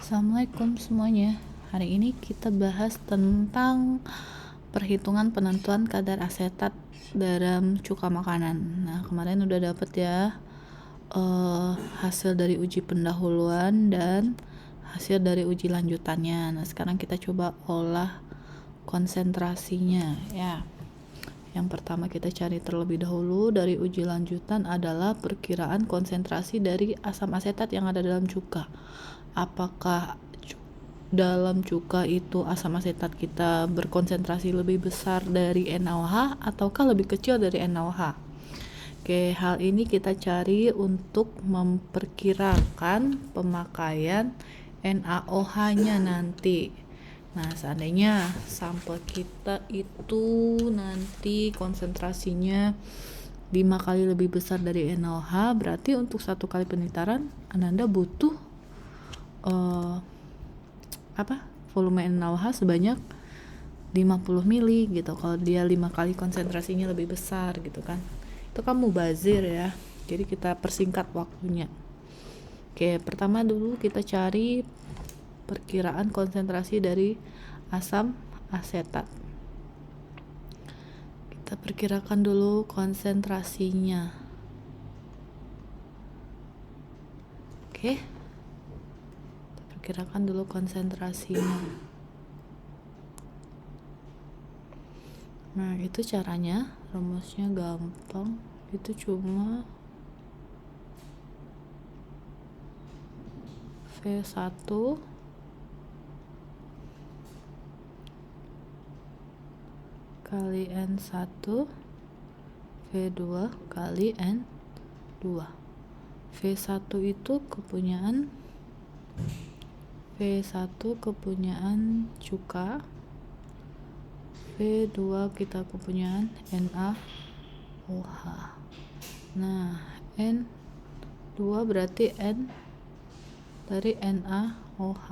Assalamualaikum semuanya. Hari ini kita bahas tentang perhitungan penentuan kadar asetat dalam cuka makanan. Nah, kemarin udah dapet ya hasil dari uji pendahuluan dan hasil dari uji lanjutannya. Nah, sekarang kita coba olah konsentrasinya ya. Yang pertama kita cari terlebih dahulu dari uji lanjutan adalah perkiraan konsentrasi dari asam asetat yang ada dalam cuka. Apakah dalam cuka itu asam asetat kita berkonsentrasi lebih besar dari NaOH ataukah lebih kecil dari NaOH? Oke, hal ini kita cari untuk memperkirakan pemakaian NaOH-nya nanti. Nah, seandainya sampel kita itu nanti konsentrasinya 5 kali lebih besar dari NaOH, berarti untuk 1 kali penitaran Ananda butuh volume NaOH sebanyak 50 mili gitu. Kalau dia 5 kali konsentrasinya lebih besar gitu kan, itu kan mubazir ya, jadi kita persingkat waktunya. Oke, pertama dulu kita cari perkiraan konsentrasi dari asam asetat. Kita perkirakan dulu konsentrasinya. Oke, perkirakan dulu konsentrasinya. Nah, itu caranya, rumusnya gampang. Itu cuma V1 kali N1 V2 kali N2. V1 itu kepunyaan cuka, V2 kita kepunyaan NaOH. Nah, N2 berarti N dari NaOH.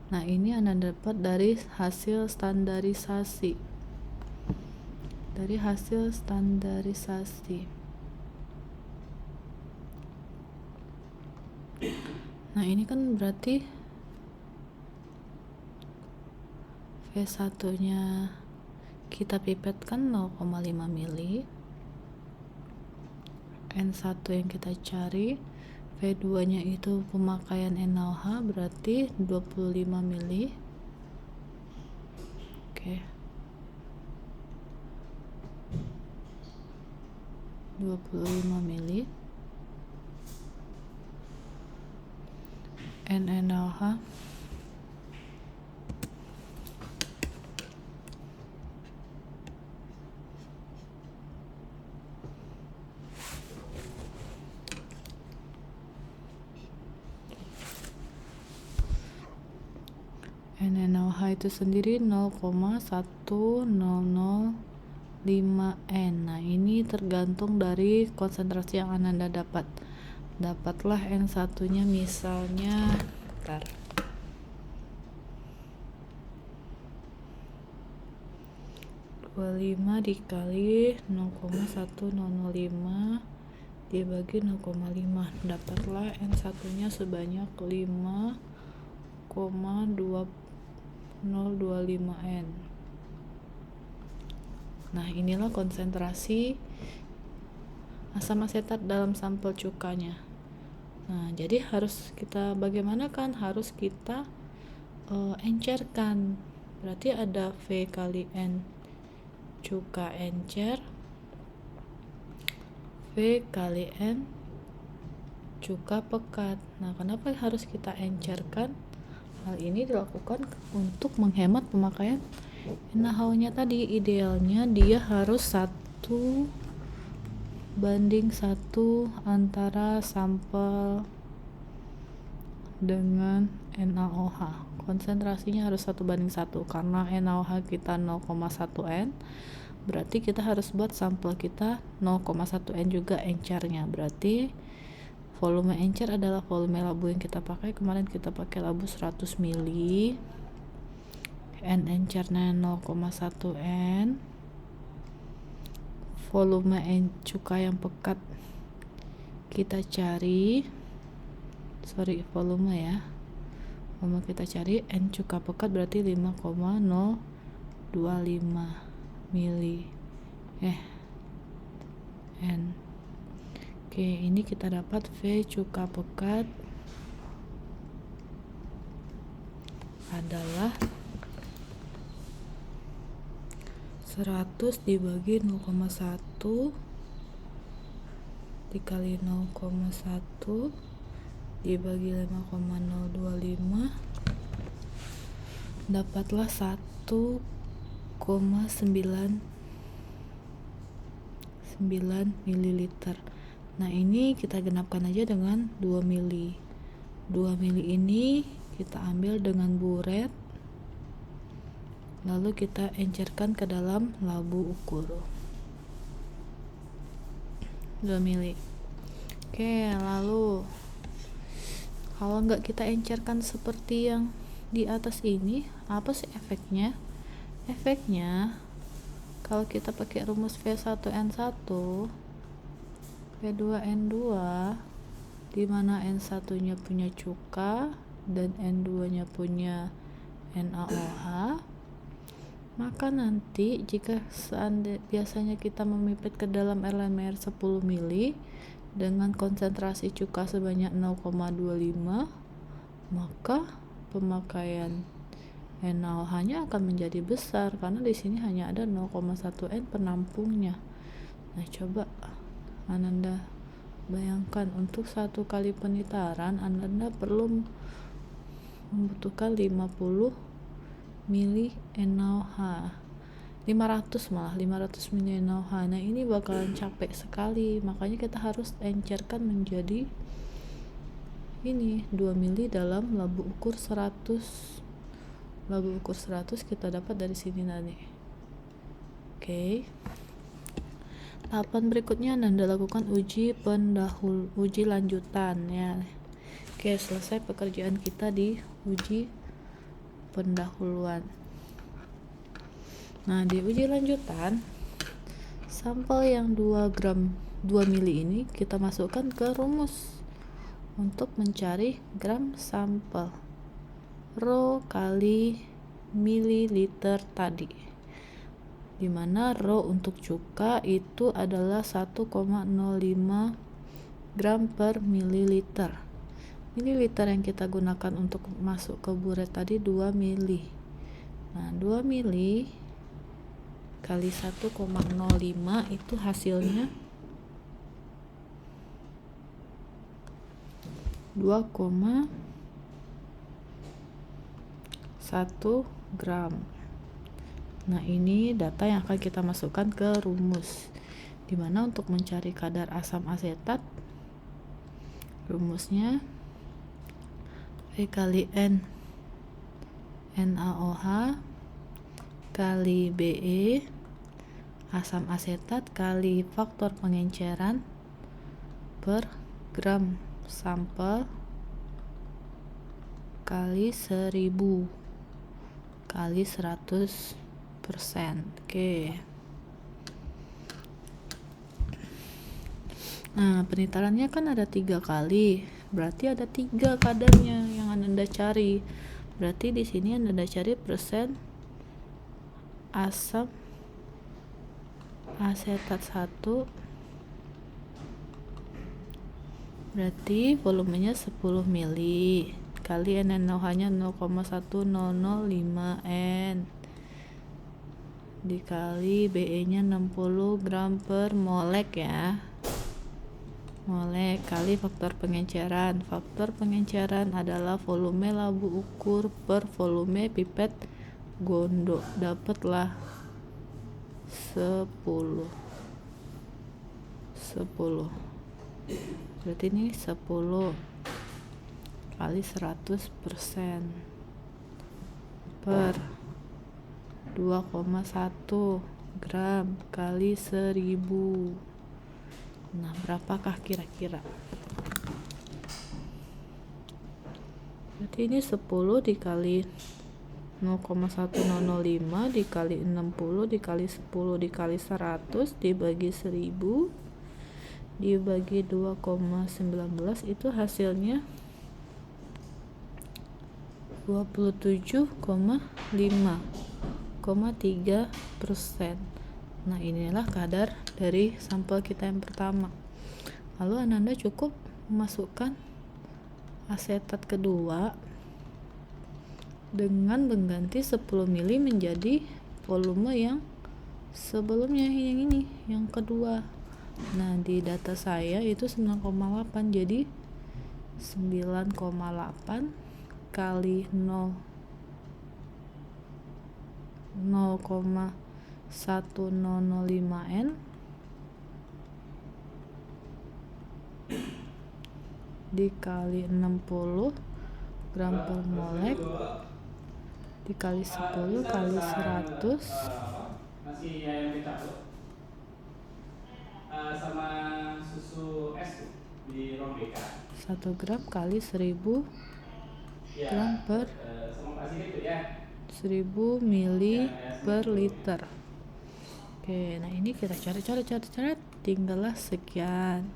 Nah, ini Anda dapat dari hasil standarisasi. Nah, ini kan berarti V1 nya kita pipetkan 0,5 mili, N1 yang kita cari, V2 nya itu pemakaian NaOH berarti 25 mili. Oke, 25 mili NaOH itu sendiri 0,1005N. Nah, ini tergantung dari konsentrasi yang Anda dapat. Dapatlah N1 nya misalnya 25 dikali 0,1005 dibagi 0,5, dapatlah N1 nya sebanyak 5,2025N. Nah, inilah konsentrasi asam asetat dalam sampel cukanya. Nah, jadi harus kita bagaimana kan, harus kita encerkan. Berarti ada V kali N cuka encer, V kali N cuka pekat. Nah, kenapa harus kita encerkan? Hal ini dilakukan untuk menghemat pemakaian NaOH-nya tadi. Idealnya dia harus 1:1 antara sampel dengan NaOH. Konsentrasinya harus 1:1 karena NaOH kita 0,1N, berarti kita harus buat sampel kita 0,1N juga encernya. Berarti volume encer adalah volume labu yang kita pakai. Kemarin kita pakai labu 100 mili, N encernya 0,1N, volume cuka yang pekat kita cari, volume ya, Kita cari N cuka pekat berarti 5,025 mili N. Oke, ini kita dapat V cuka pekat adalah 100 dibagi 0,1 dikali 0,1 dibagi 5,025 dapatlah 1,99 ml. Nah, ini kita genapkan aja dengan 2 mili. 2 mili ini kita ambil dengan buret, lalu kita encerkan ke dalam labu ukur 2 mili. Oke, lalu kalau nggak kita encerkan seperti yang di atas ini, apa sih efeknya? Efeknya kalau kita pakai rumus V1N1 V2N2, di mana N1 nya punya cuka dan N2 nya punya NaOH, maka nanti jika biasanya kita memipet ke dalam LMR 10 mili dengan konsentrasi cuka sebanyak 0,25, maka pemakaian NaOH nya akan menjadi besar karena di sini hanya ada 0,1 N penampungnya. Nah, coba Ananda bayangkan untuk satu kali penitaran Ananda perlu membutuhkan 50 mili NaOH, 500 mili NaOH. Nah, ini bakalan capek sekali, makanya kita harus encerkan menjadi ini 2 mili dalam labu ukur 100. Labu ukur 100 kita dapat dari sini nanti. Oke. Tahapan berikutnya Anda lakukan uji lanjutan ya. Oke, selesai pekerjaan kita di uji pendahuluan. Nah, di uji lanjutan, sampel yang 2 mili ini kita masukkan ke rumus untuk mencari gram sampel. Rho kali mililiter tadi, dimana rho untuk cuka itu adalah 1,05 gram per mililiter. Mililiter yang kita gunakan untuk masuk ke buret tadi 2 mili. Nah, 2 mili kali 1,05 itu hasilnya 2,1 gram. Nah, ini data yang akan kita masukkan ke rumus, dimana untuk mencari kadar asam asetat rumusnya V kali N NaOH kali Be asam asetat kali faktor pengenceran per gram sampel kali 1000 kali 100%. Oke. Nah, penitarannya kan ada 3 kali, berarti ada 3 kadarnya yang Anda cari. Berarti di sini Anda cari persen asam asetat 1, berarti volumenya 10 mili kali NaOH nya 0,1005 N dikali Be nya 60 gram per molek ya, molek kali faktor pengenceran. Faktor pengenceran adalah volume labu ukur per volume pipet gondo, dapatlah 10. Berarti ini 10 kali 100% per 2,1 gram kali 1000. Nah, berapakah kira-kira? Berarti ini 10 dikali 0,1005 dikali 60 dikali 10 dikali 100 dibagi 1000 dibagi 2,19 itu hasilnya 27,5,3%. Nah, inilah kadar dari sampel kita yang pertama. Lalu Ananda cukup memasukkan asetat kedua dengan mengganti 10 mili menjadi volume yang sebelumnya, yang ini, yang kedua. Nah, di data saya itu 9,8, jadi 9,8 kali 0,1005 N dikali 60 gram per molek dikali 10 kali 100 nasi ayam kecap sama susu es di ruang BK 1 gram kali 1000 gram per 1000 mili per liter. Oke, nah ini kita cari, tinggallah sekian.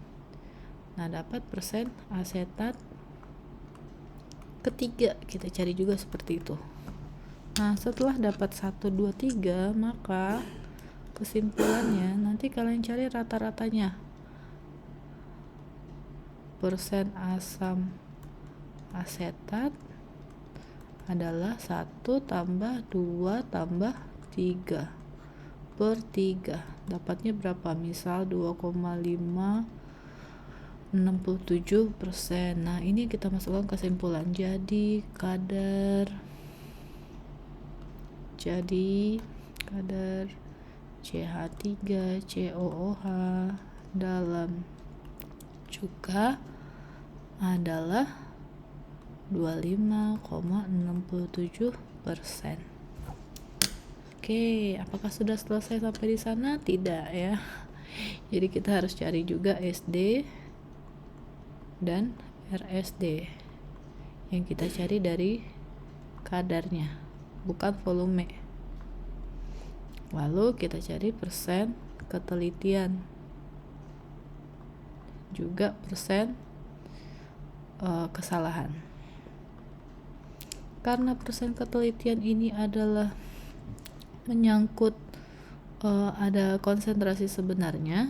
Nah, dapat persen asetat ketiga, kita cari juga seperti itu. Nah, setelah dapat 1, 2, 3, maka kesimpulannya nanti kalian cari rata-ratanya. Persen asam asetat adalah 1 tambah 2 tambah 3 per 3. Dapatnya berapa? Misal 2,567%. Nah, ini kita masukkan kesimpulan. Jadi kadar CH3COOH dalam cuka adalah 25,67%. Oke, apakah sudah selesai sampai di sana? Tidak ya. Jadi kita harus cari juga SD dan RSD. Yang kita cari dari kadarnya, bukan volume. Lalu kita cari persen ketelitian, juga persen kesalahan. Karena persen ketelitian ini adalah menyangkut ada konsentrasi sebenarnya,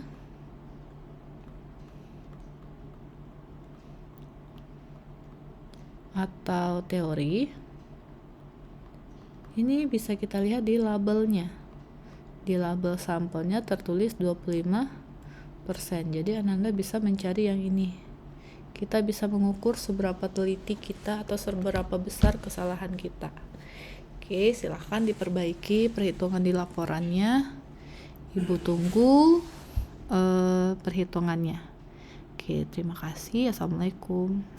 atau teori, ini bisa kita lihat di labelnya. Di label sampelnya tertulis 25%. Jadi Ananda bisa mencari yang ini. Kita bisa mengukur seberapa teliti kita atau seberapa besar kesalahan kita. Oke, silahkan diperbaiki perhitungan di laporannya. Ibu tunggu perhitungannya. Oke, terima kasih. Assalamualaikum.